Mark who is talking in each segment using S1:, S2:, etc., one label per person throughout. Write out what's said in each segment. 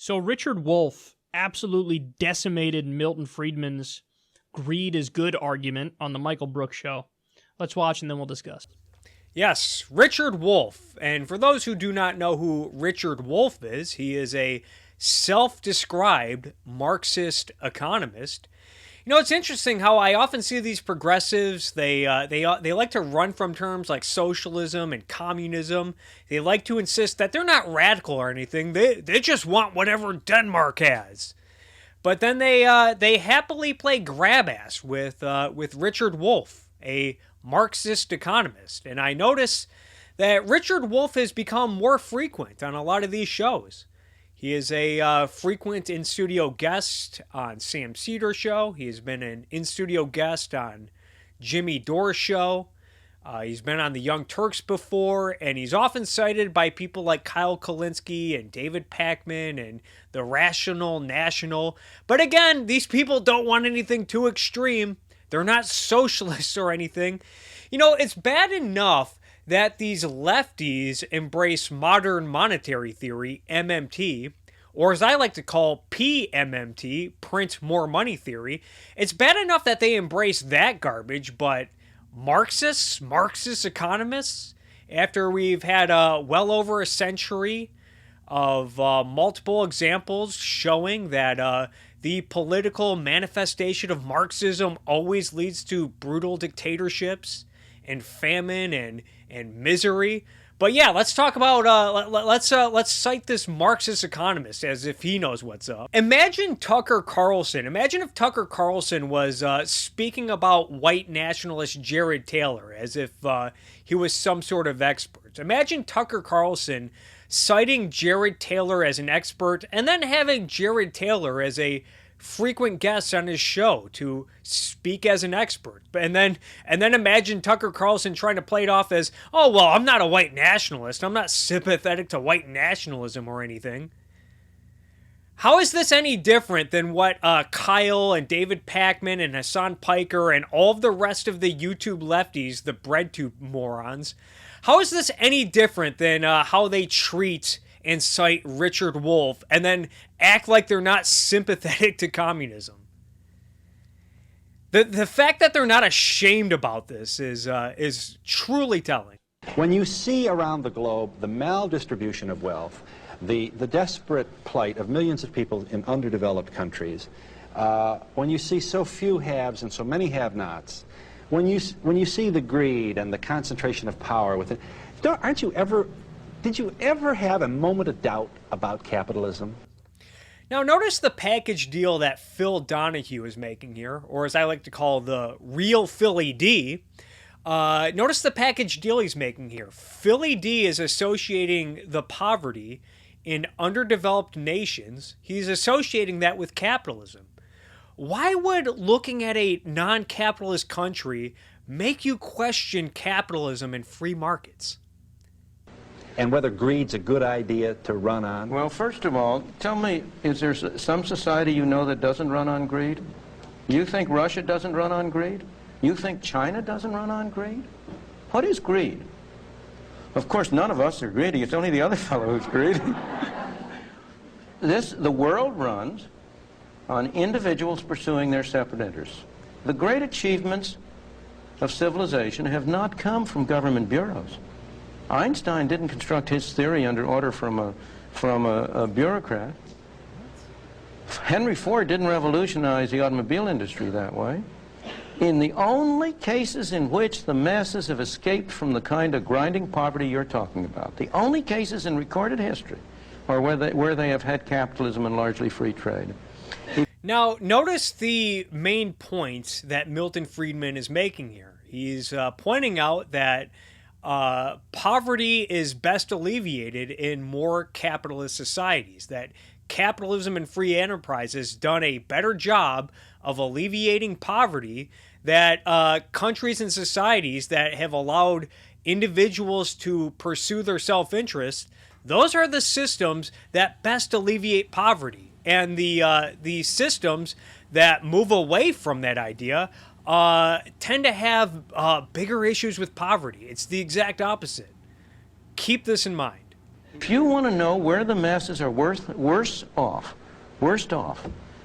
S1: So Richard Wolff absolutely decimated Milton Friedman's greed is good argument on the Michael Brooks show. Let's watch and then we'll discuss.
S2: Yes, Richard Wolff. And for those who do not know who Richard Wolff is, he is a self-described Marxist economist. You know, it's interesting how I often see these progressives, they like to run from terms like socialism and communism. They like to insist that they're not radical or anything. They just want whatever Denmark has. But then they happily play grab ass with Richard Wolff, a Marxist economist. And I notice that Richard Wolff has become more frequent on a lot of these shows. He is a frequent in-studio guest on Sam Cedar's show. He has been an in-studio guest on Jimmy Dore's show. He's been on the Young Turks before, and he's often cited by people like Kyle Kulinski and David Pakman and the Rational National. But again, these people don't want anything too extreme. They're not socialists or anything. You know, it's bad enough that these lefties embrace modern monetary theory, MMT, or as I like to call PMMT, print more money theory. It's bad enough that they embrace that garbage, but Marxist economists, after we've had well over a century of multiple examples showing that the political manifestation of Marxism always leads to brutal dictatorships and famine and misery. But yeah, let's talk about let's cite this Marxist economist as if he knows what's up. Imagine Tucker Carlson. Imagine if Tucker Carlson was speaking about white nationalist Jared Taylor as if he was some sort of expert. Imagine Tucker Carlson citing Jared Taylor as an expert and then having Jared Taylor as a frequent guests on his show to speak as an expert. And then imagine Tucker Carlson trying to play it off as, oh, well, I'm not a white nationalist. I'm not sympathetic to white nationalism or anything. How is this any different than what Kyle and David Pakman and Hassan Piker and all of the rest of the YouTube lefties, the breadtube morons, how is this any different than how they treat and cite Richard Wolff and then act like they're not sympathetic to communism? The fact that they're not ashamed about this is truly telling.
S3: When you see around the globe the maldistribution of wealth, the desperate plight of millions of people in underdeveloped countries, when you see so few haves and so many have-nots, when you see the greed and the concentration of power within, did you ever have a moment of doubt about capitalism?
S2: Now notice the package deal that Phil Donahue is making here, or as I like to call the real Philly D. Notice the package deal he's making here. Philly D is associating the poverty in underdeveloped nations. He's associating that with capitalism. Why would looking at a non-capitalist country make you question capitalism and free markets?
S3: And whether greed's a good idea to run on?
S4: Well, first of all, tell me, is there some society you know that doesn't run on greed? You think Russia doesn't run on greed? You think China doesn't run on greed? What is greed? Of course, none of us are greedy. It's only the other fellow who's greedy. The world runs on individuals pursuing their separate interests. The great achievements of civilization have not come from government bureaus. Einstein didn't construct his theory under order from a bureaucrat. Henry Ford didn't revolutionize the automobile industry that way. In the only cases in which the masses have escaped from the kind of grinding poverty you're talking about, the only cases in recorded history are where they have had capitalism and largely free trade.
S2: Now, notice the main point that Milton Friedman is making here. He's pointing out that poverty is best alleviated in more capitalist societies, that capitalism and free enterprise has done a better job of alleviating poverty, that countries and societies that have allowed individuals to pursue their self-interest, those are the systems that best alleviate poverty. And the systems that move away from that idea tend to have bigger issues with poverty. It's the exact opposite. Keep this in mind.
S4: If you want to know where the masses are worst off,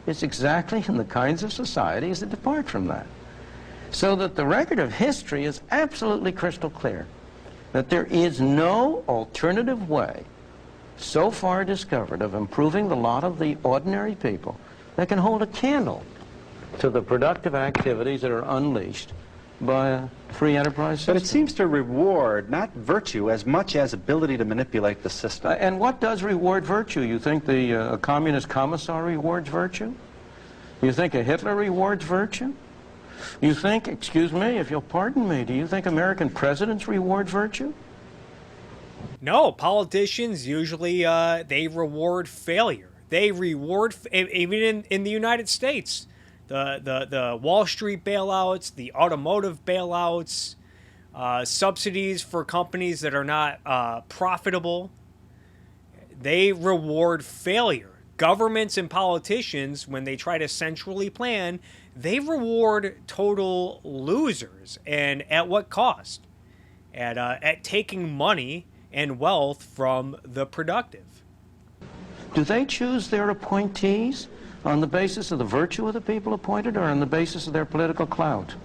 S4: it's exactly in the kinds of societies that depart from that. So that the record of history is absolutely crystal clear that there is no alternative way so far discovered of improving the lot of the ordinary people that can hold a candle to the productive activities that are unleashed by a free enterprise system.
S3: But it seems to reward not virtue as much as ability to manipulate the system.
S4: And what does reward virtue? You think a communist commissar rewards virtue? You think a Hitler rewards virtue? You think, excuse me, if you'll pardon me, do you think American presidents reward virtue?
S2: No, politicians usually, they reward failure. They reward, even in the United States, the Wall Street bailouts, the automotive bailouts, subsidies for companies that are not profitable. They reward failure. Governments and politicians, when they try to centrally plan, they reward total losers. And at what cost? At taking money and wealth from the productive.
S4: Do they choose their appointees on the basis of the virtue of the people appointed or on the basis of their political clout?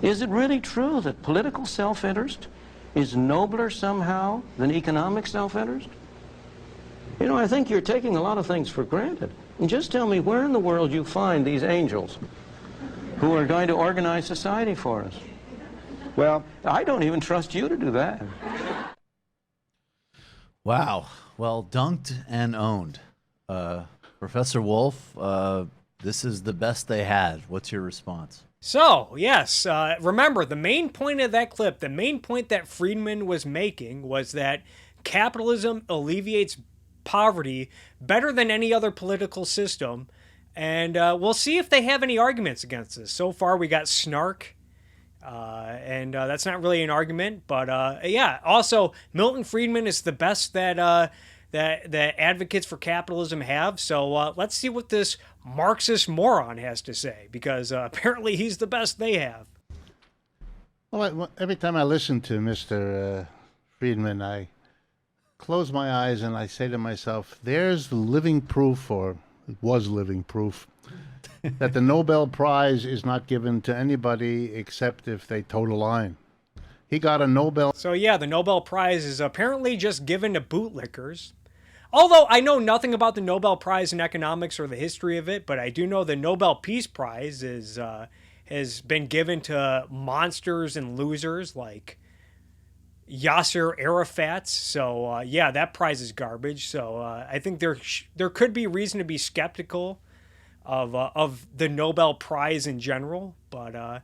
S4: Is it really true that political self-interest is nobler somehow than economic self-interest? You know, I think you're taking a lot of things for granted. And just tell me where in the world you find these angels who are going to organize society for us. Well, I don't even trust you to do that.
S5: Wow. Well, dunked and owned. Professor Wolff, this is the best they had. What's your response?
S2: So, yes, remember, the main point of that clip, the main point that Friedman was making was that capitalism alleviates poverty better than any other political system. And we'll see if they have any arguments against this. So far, we got snark. And that's not really an argument. But yeah, also, Milton Friedman is the best that advocates for capitalism have. So let's see what this Marxist moron has to say, because apparently he's the best they have.
S6: Well, every time I listen to Mr. Friedman, I close my eyes and I say to myself, there's the living proof, or it was living proof, that the Nobel Prize is not given to anybody except if they toe the line. He got a Nobel.
S2: So yeah, the Nobel Prize is apparently just given to bootlickers. Although I know nothing about the Nobel Prize in economics or the history of it, but I do know the Nobel Peace Prize has been given to monsters and losers like Yasser Arafat. So yeah, that prize is garbage. So I think there could be reason to be skeptical of the Nobel Prize in general, but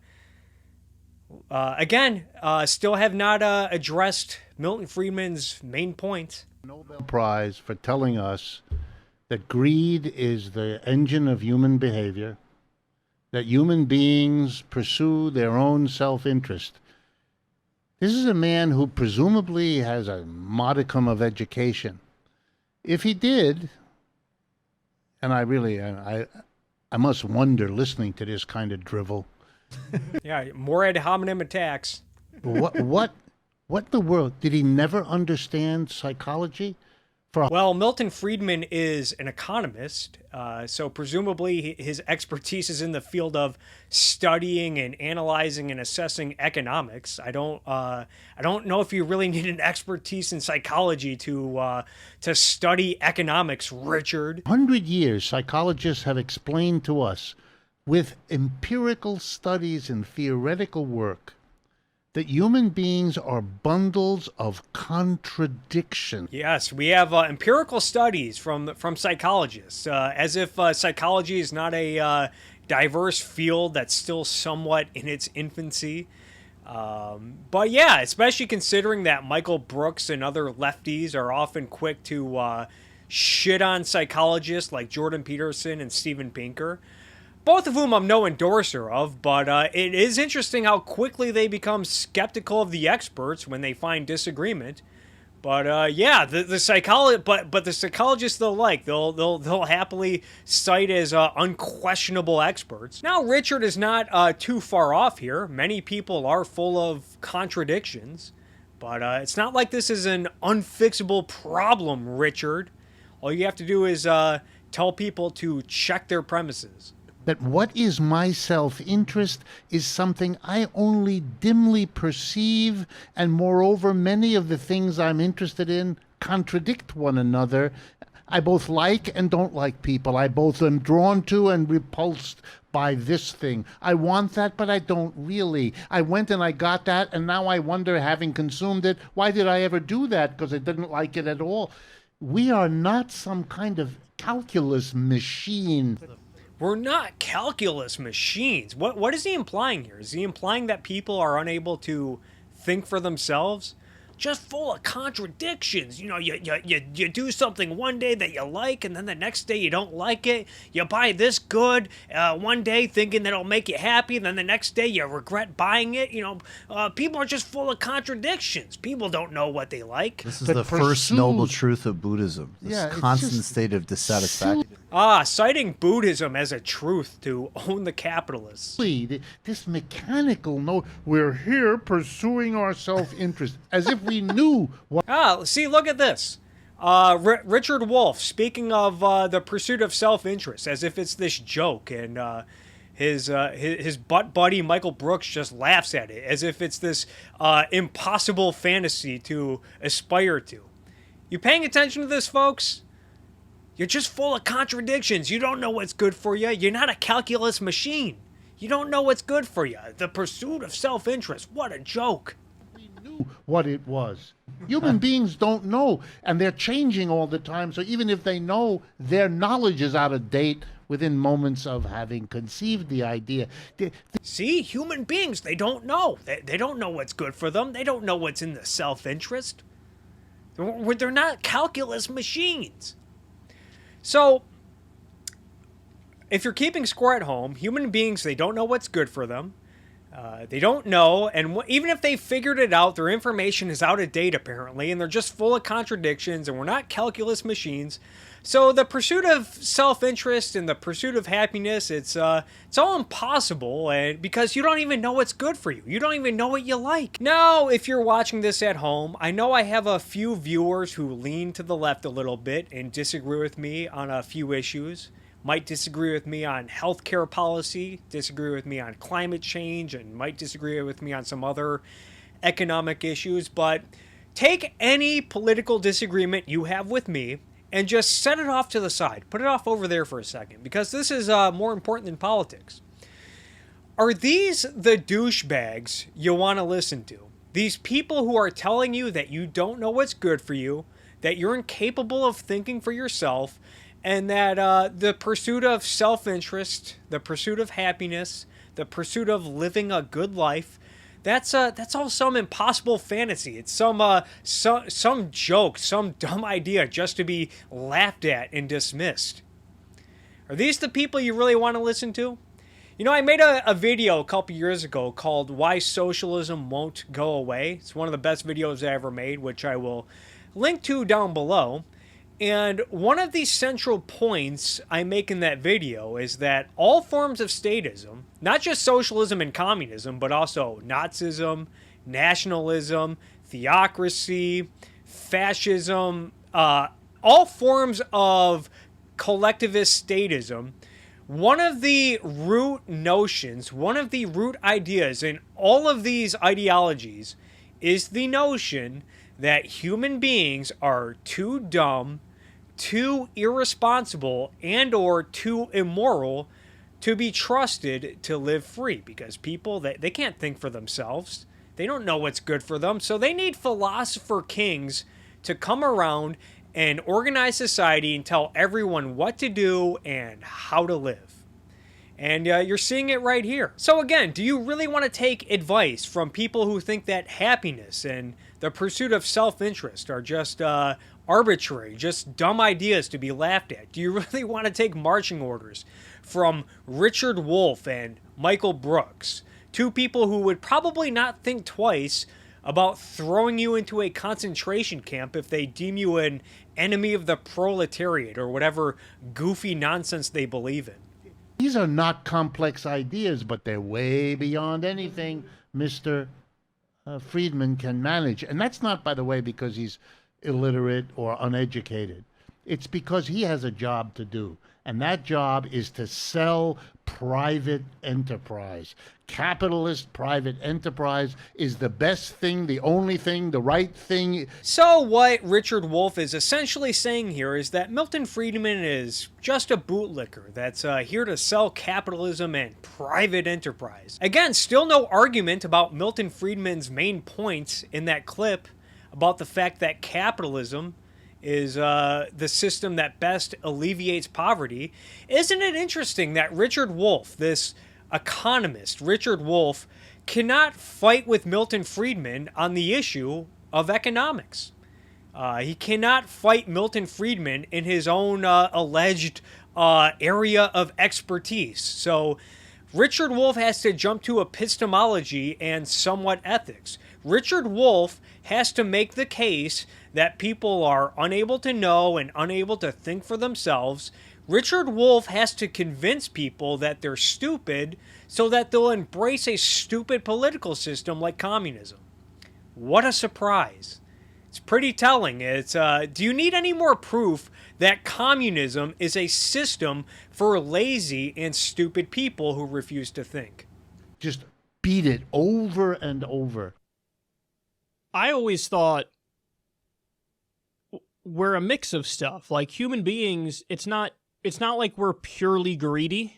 S2: again, still have not addressed Milton Friedman's main point.
S6: Nobel Prize for telling us that greed is the engine of human behavior, that human beings pursue their own self-interest. This is a man who presumably has a modicum of education. If he did, and I must wonder listening to this kind of drivel.
S2: Yeah, more ad hominem attacks.
S6: What the world? Did he never understand psychology?
S2: Well, Milton Friedman is an economist, so presumably his expertise is in the field of studying and analyzing and assessing economics. I don't know if you really need an expertise in psychology to study economics, Richard.
S6: 100 years, psychologists have explained to us, with empirical studies and theoretical work, that human beings are bundles of contradiction.
S2: Yes, we have empirical studies from psychologists, as if psychology is not a diverse field that's still somewhat in its infancy. But yeah, especially considering that Michael Brooks and other lefties are often quick to shit on psychologists like Jordan Peterson and Steven Pinker, both of whom I'm no endorser of, but it is interesting how quickly they become skeptical of the experts when they find disagreement. But yeah, the psychologists they'll happily cite as unquestionable experts. Now, Richard is not too far off here. Many people are full of contradictions, But it's not like this is an unfixable problem, Richard. All you have to do is tell people to check their premises.
S6: That what is my self-interest is something I only dimly perceive, and moreover, many of the things I'm interested in contradict one another. I both like and don't like people. I both am drawn to and repulsed by this thing. I want that, but I don't really. I went and I got that, and now I wonder, having consumed it, why did I ever do that? Because I didn't like it at all. We are not some kind of calculus machine.
S2: We're not calculus machines. What is he implying here? Is he implying that people are unable to think for themselves? Just full of contradictions. You know, you do something one day that you like, and then the next day you don't like it. You buy this good one day thinking that it'll make you happy, and then the next day you regret buying it. You know, people are just full of contradictions. People don't know what they like.
S5: This is the first noble truth of Buddhism. This
S6: Yeah,
S5: constant state of dissatisfaction.
S2: Citing Buddhism as a truth to own the capitalists.
S6: This mechanical note, we're here pursuing our self-interest, as if we knew what.
S2: See, look at this. Richard Wolff, speaking of the pursuit of self-interest, as if it's this joke, and his butt buddy Michael Brooks just laughs at it, as if it's this impossible fantasy to aspire to. You paying attention to this, folks? You're just full of contradictions. You don't know what's good for you. You're not a calculus machine. You don't know what's good for you. The pursuit of self-interest. What a joke.
S6: We knew what it was. Human beings don't know, and they're changing all the time. So even if they know, their knowledge is out of date within moments of having conceived the idea.
S2: See, human beings, they don't know. They don't know what's good for them. They don't know what's in the self-interest. They're not calculus machines. So, if you're keeping score at home, human beings, they don't know what's good for them. They don't know, and even if they figured it out, their information is out of date, apparently, and they're just full of contradictions, and we're not calculus machines. So the pursuit of self-interest and the pursuit of happiness, it's all impossible, and because you don't even know what's good for you. You don't even know what you like. Now, if you're watching this at home, I know I have a few viewers who lean to the left a little bit and disagree with me on a few issues. Might disagree with me on healthcare policy, disagree with me on climate change, and might disagree with me on some other economic issues, but take any political disagreement you have with me and just set it off to the side. Put it off over there for a second, because this is more important than politics. Are these the douchebags you want to listen to? These people who are telling you that you don't know what's good for you, that you're incapable of thinking for yourself, and that the pursuit of self-interest, the pursuit of happiness, the pursuit of living a good life, that's all some impossible fantasy. It's some joke, some dumb idea just to be laughed at and dismissed. Are these the people you really want to listen to? You know, I made a video a couple years ago called Why Socialism Won't Go Away. It's one of the best videos I ever made, which I will link to down below. And one of the central points I make in that video is that all forms of statism, not just socialism and communism, but also Nazism, nationalism, theocracy, fascism, all forms of collectivist statism, one of the root notions, one of the root ideas in all of these ideologies is the notion that human beings are too dumb, too irresponsible, and or too immoral to be trusted to live free, because people, they can't think for themselves. They don't know what's good for them, so they need philosopher kings to come around and organize society and tell everyone what to do and how to live. And you're seeing it right here. So again, do you really want to take advice from people who think that happiness and the pursuit of self-interest are just arbitrary, just dumb ideas to be laughed at? Do you really want to take marching orders from Richard Wolff and Michael Brooks, two people who would probably not think twice about throwing you into a concentration camp if they deem you an enemy of the proletariat or whatever goofy nonsense they believe in?
S6: These are not complex ideas, but they're way beyond anything Mr. Friedman can manage. And that's not, by the way, because he's illiterate or uneducated. It's because he has a job to do. And that job is to sell private enterprise. Capitalist private enterprise is the best thing, the only thing, the right thing.
S2: So what Richard Wolff is essentially saying here is that Milton Friedman is just a bootlicker that's here to sell capitalism and private enterprise. Again, still no argument about Milton Friedman's main points in that clip about the fact that capitalism is the system that best alleviates poverty. Isn't it interesting that Richard Wolff, this economist, Richard Wolff, cannot fight with Milton Friedman on the issue of economics? He cannot fight Milton Friedman in his own alleged area of expertise. So Richard Wolff has to jump to epistemology and somewhat ethics. Richard Wolff has to make the case that people are unable to know and unable to think for themselves. Richard Wolff has to convince people that they're stupid so that they'll embrace a stupid political system like communism. What a surprise. It's pretty telling. Do you need any more proof that communism is a system for lazy and stupid people who refuse to think?
S6: Just beat it over and over.
S1: I always thought we're a mix of stuff. Like human beings, it's not like we're purely greedy,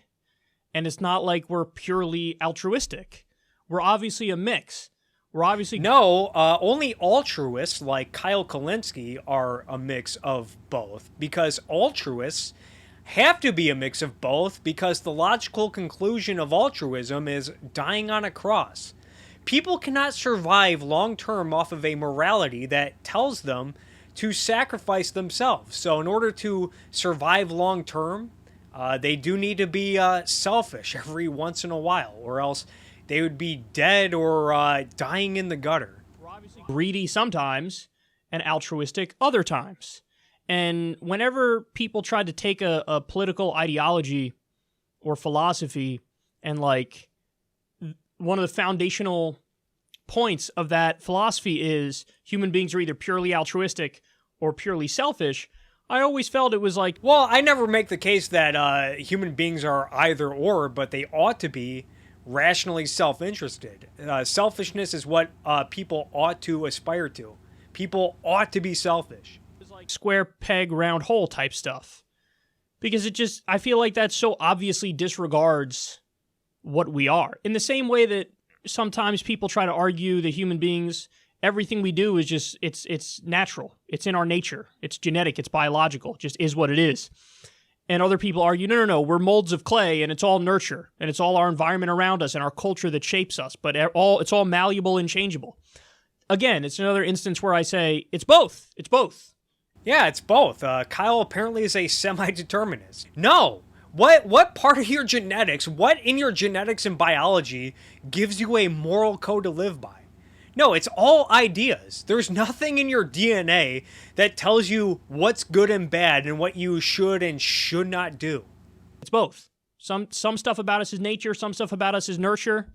S1: and it's not like we're purely altruistic. We're obviously a mix. We're obviously
S2: only altruists like Kyle Kulinski are a mix of both, because altruists have to be a mix of both because the logical conclusion of altruism is dying on a cross. People cannot survive long-term off of a morality that tells them to sacrifice themselves. So in order to survive long-term, they do need to be selfish every once in a while, or else they would be dead or dying in the gutter.
S1: We're obviously greedy sometimes and altruistic other times. And whenever people try to take a political ideology or philosophy and like one of the foundational points of that philosophy is human beings are either purely altruistic or purely selfish, I always felt it was like...
S2: Well, I never make the case that human beings are either or, but they ought to be rationally self-interested. Selfishness is what people ought to aspire to. People ought to be selfish.
S1: It's like square peg, round hole type stuff. Because I feel like that so obviously disregards what we are. In the same way that sometimes people try to argue that human beings, everything we do is just, it's natural. It's in our nature. It's genetic. It's biological. It just is what it is. And other people argue, no, we're molds of clay and it's all nurture and it's all our environment around us and our culture that shapes us, but it's all malleable and changeable. Again, it's another instance where I say it's both. It's both.
S2: Yeah, it's both. Kyle apparently is a semi-determinist. No. What part of your genetics, what in your genetics and biology gives you a moral code to live by? No, it's all ideas. There's nothing in your DNA that tells you what's good and bad and what you should and should not do.
S1: It's both. Some stuff about us is nature, some stuff about us is nurture,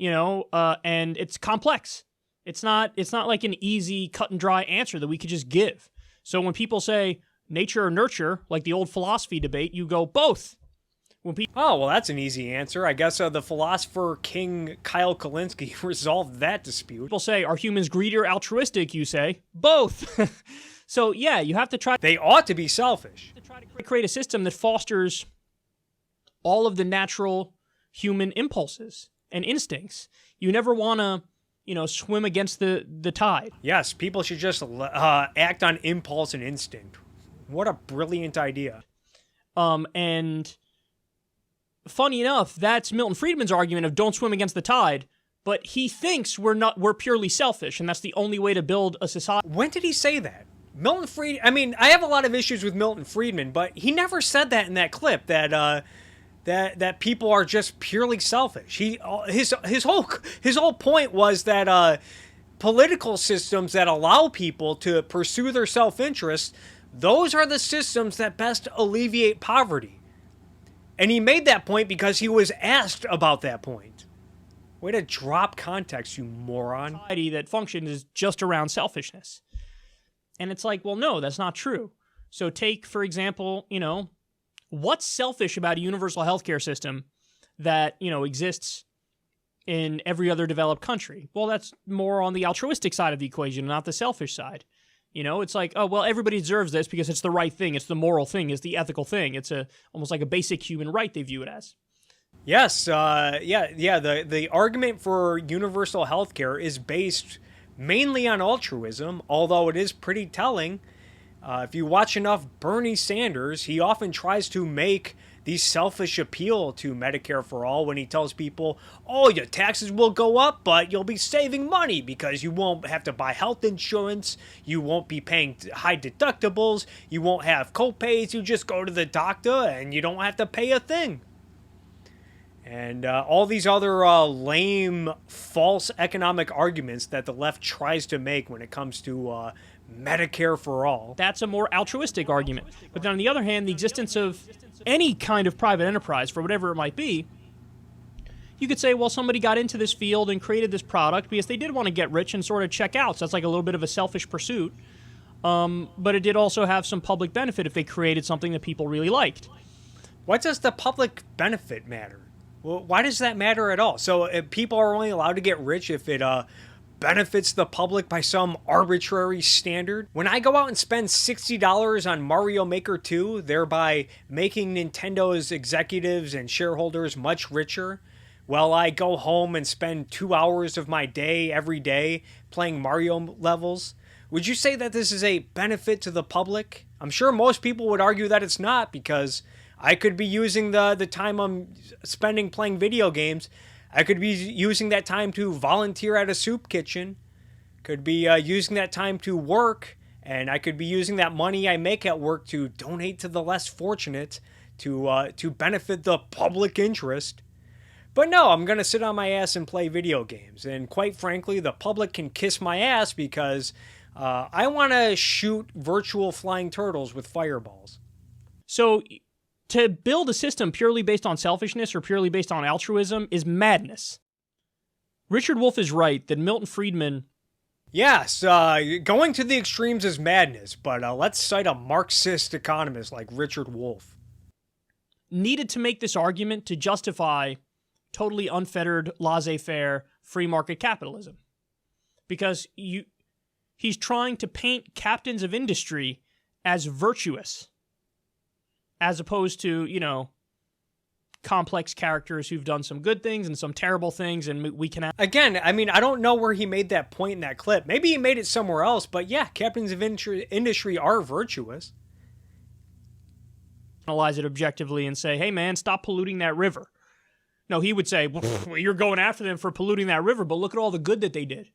S1: and it's complex. It's not like an easy cut and dry answer that we could just give. So when people say nature or nurture, like the old philosophy debate, you go both.
S2: Oh, well, that's an easy answer. I guess the philosopher king Kyle Kulinski resolved that dispute.
S1: People say, are humans greedy or altruistic? You say, both. So, yeah, you have to try...
S2: They ought to be selfish.
S1: To try to create a system that fosters all of the natural human impulses and instincts. You never want to, swim against the tide.
S2: Yes, people should just act on impulse and instinct. What a brilliant idea.
S1: And... funny enough, that's Milton Friedman's argument of don't swim against the tide, but he thinks we're purely selfish, and that's the only way to build a society.
S2: When did he say that? I have a lot of issues with Milton Friedman, but he never said that in that clip, that people are just purely selfish. His whole point was that political systems that allow people to pursue their self-interest, those are the systems that best alleviate poverty. And he made that point because he was asked about that point. Way to drop context, you moron.
S1: Society that functions is just around selfishness. And it's like, well, no, that's not true. So take, for example, what's selfish about a universal healthcare system that, exists in every other developed country? Well, that's more on the altruistic side of the equation, not the selfish side. It's like, oh, well, everybody deserves this because it's the right thing. It's the moral thing. It's the ethical thing. It's almost like a basic human right they view it as.
S2: Yes, the argument for universal healthcare is based mainly on altruism, although it is pretty telling. If you watch enough Bernie Sanders, he often tries to make the selfish appeal to Medicare for All when he tells people, oh, your taxes will go up, but you'll be saving money because you won't have to buy health insurance, you won't be paying high deductibles, you won't have co-pays, you just go to the doctor and you don't have to pay a thing. And all these other lame, false economic arguments that the left tries to make when it comes to Medicare for All.
S1: That's a more altruistic argument. But then on the other hand, the existence of any kind of private enterprise, for whatever it might be, you could say, well, somebody got into this field and created this product because they did want to get rich and sort of check out. So that's like a little bit of a selfish pursuit. But it did also have some public benefit if they created something that people really liked.
S2: What does the public benefit matter? Well, why does that matter at all? So if people are only allowed to get rich if it benefits the public by some arbitrary standard? When I go out and spend $60 on Mario Maker 2, thereby making Nintendo's executives and shareholders much richer, while I go home and spend 2 hours of my day every day playing Mario levels, would you say that this is a benefit to the public? I'm sure most people would argue that it's not, because I could be using the time I'm spending playing video games. I could be using that time to volunteer at a soup kitchen. Could be using that time to work. And I could be using that money I make at work to donate to the less fortunate, to benefit the public interest. But no, I'm going to sit on my ass and play video games. And quite frankly, the public can kiss my ass because I want to shoot virtual flying turtles with fireballs.
S1: So to build a system purely based on selfishness or purely based on altruism is madness. Richard Wolff is right that Milton Friedman...
S2: Yes, going to the extremes is madness, but let's cite a Marxist economist like Richard Wolff.
S1: Needed to make this argument to justify totally unfettered, laissez-faire, free market capitalism. Because he's trying to paint captains of industry as virtuous, as opposed to, complex characters who've done some good things and some terrible things, and we can...
S2: Again, I mean, I don't know where he made that point in that clip. Maybe he made it somewhere else, but yeah, captains of industry are virtuous.
S1: Analyze it objectively and say, hey man, stop polluting that river. No, he would say, well, you're going after them for polluting that river, but look at all the good that they did.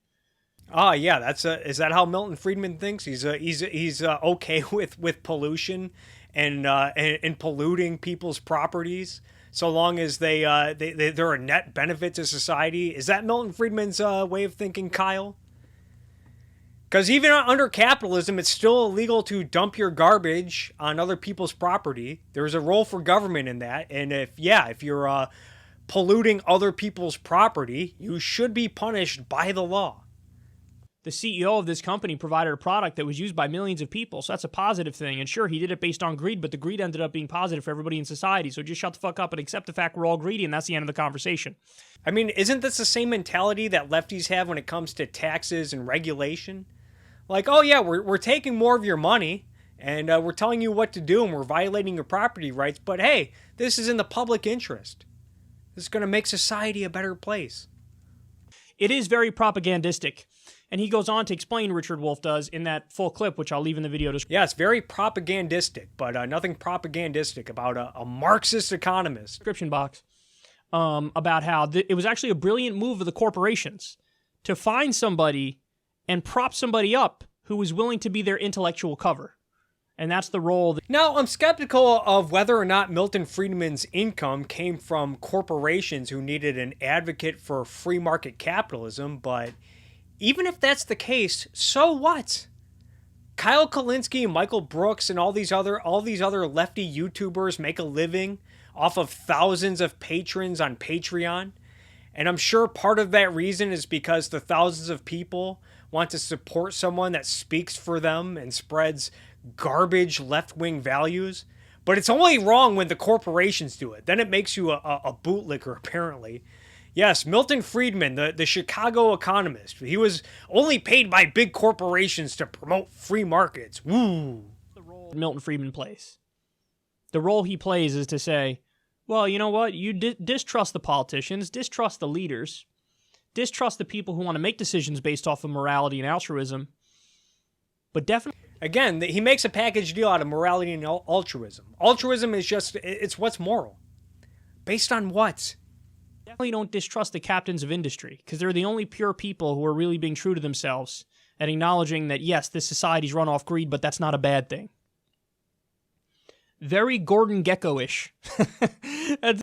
S2: Oh yeah, is that how Milton Friedman thinks? He's okay with pollution and polluting people's properties, so long as they're a net benefit to society. Is that Milton Friedman's way of thinking, Kyle? Because even under capitalism, it's still illegal to dump your garbage on other people's property. There's a role for government in that, and if you're polluting other people's property, you should be punished by the law.
S1: The CEO of this company provided a product that was used by millions of people, so that's a positive thing. And sure, he did it based on greed, but the greed ended up being positive for everybody in society. So just shut the fuck up and accept the fact we're all greedy, and that's the end of the conversation.
S2: I mean, isn't this the same mentality that lefties have when it comes to taxes and regulation? Like, oh yeah, we're taking more of your money, and we're telling you what to do, and we're violating your property rights, but hey, this is in the public interest. This is going to make society a better place.
S1: It is very propagandistic. And he goes on to explain, Richard Wolff does, in that full clip, which I'll leave in the video description.
S2: Yeah, it's very propagandistic, but nothing propagandistic about a Marxist economist.
S1: Description box. About how it was actually a brilliant move of the corporations to find somebody and prop somebody up who was willing to be their intellectual cover. And that's the role.
S2: Now, I'm skeptical of whether or not Milton Friedman's income came from corporations who needed an advocate for free market capitalism, but even if that's the case, so what? Kyle Kulinski, Michael Brooks, and all these other lefty YouTubers make a living off of thousands of patrons on Patreon. And I'm sure part of that reason is because the thousands of people want to support someone that speaks for them and spreads garbage left-wing values. But it's only wrong when the corporations do it. Then it makes you a bootlicker, apparently. Yes, Milton Friedman, the Chicago economist. He was only paid by big corporations to promote free markets. Woo!
S1: The role Milton Friedman plays. The role he plays is to say, well, you know what? You distrust the politicians, distrust the leaders, distrust the people who want to make decisions based off of morality and altruism. But definitely...
S2: Again, he makes a package deal out of morality and altruism. Altruism is just, it's what's moral. Based on what?
S1: Definitely don't distrust the captains of industry, because they're the only pure people who are really being true to themselves and acknowledging that, yes, this society's run off greed, but that's not a bad thing. Very Gordon Gekko-ish.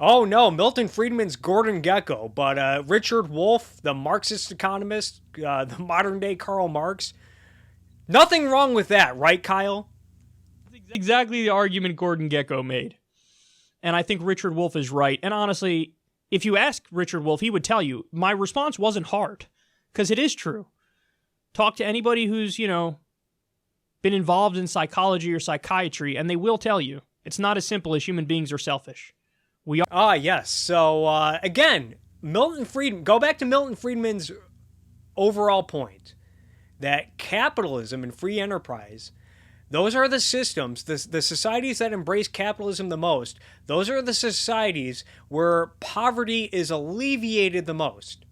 S2: Oh no, Milton Friedman's Gordon Gekko, but Richard Wolff, the Marxist economist, the modern day Karl Marx, nothing wrong with that, right, Kyle?
S1: Exactly the argument Gordon Gekko made. And I think Richard Wolff is right. And honestly, if you ask Richard Wolff, he would tell you, my response wasn't hard, because it is true. Talk to anybody who's, been involved in psychology or psychiatry, and they will tell you it's not as simple as human beings are selfish. We are.
S2: Ah, yes. So, again, go back to Milton Friedman's overall point that capitalism and free enterprise, those are the systems, the societies that embrace capitalism the most, those are the societies where poverty is alleviated the most.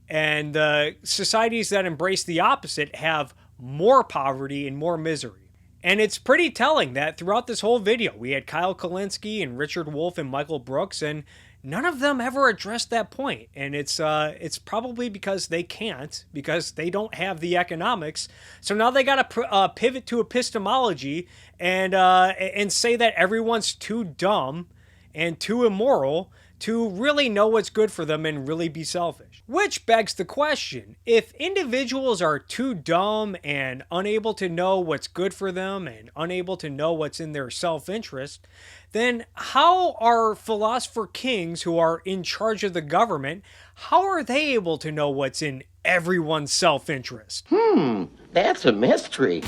S2: And the societies that embrace the opposite have more poverty and more misery. And it's pretty telling that throughout this whole video, we had Kyle Kulinski and Richard Wolff and Michael Brooks, and none of them ever addressed that point. And it's probably because they can't, because they don't have the economics. So now they got to pivot to epistemology and say that everyone's too dumb and too immoral to really know what's good for them and really be selfish. Which begs the question, if individuals are too dumb and unable to know what's good for them and unable to know what's in their self-interest, then how are philosopher kings who are in charge of the government, how are they able to know what's in everyone's self-interest?
S7: That's a mystery.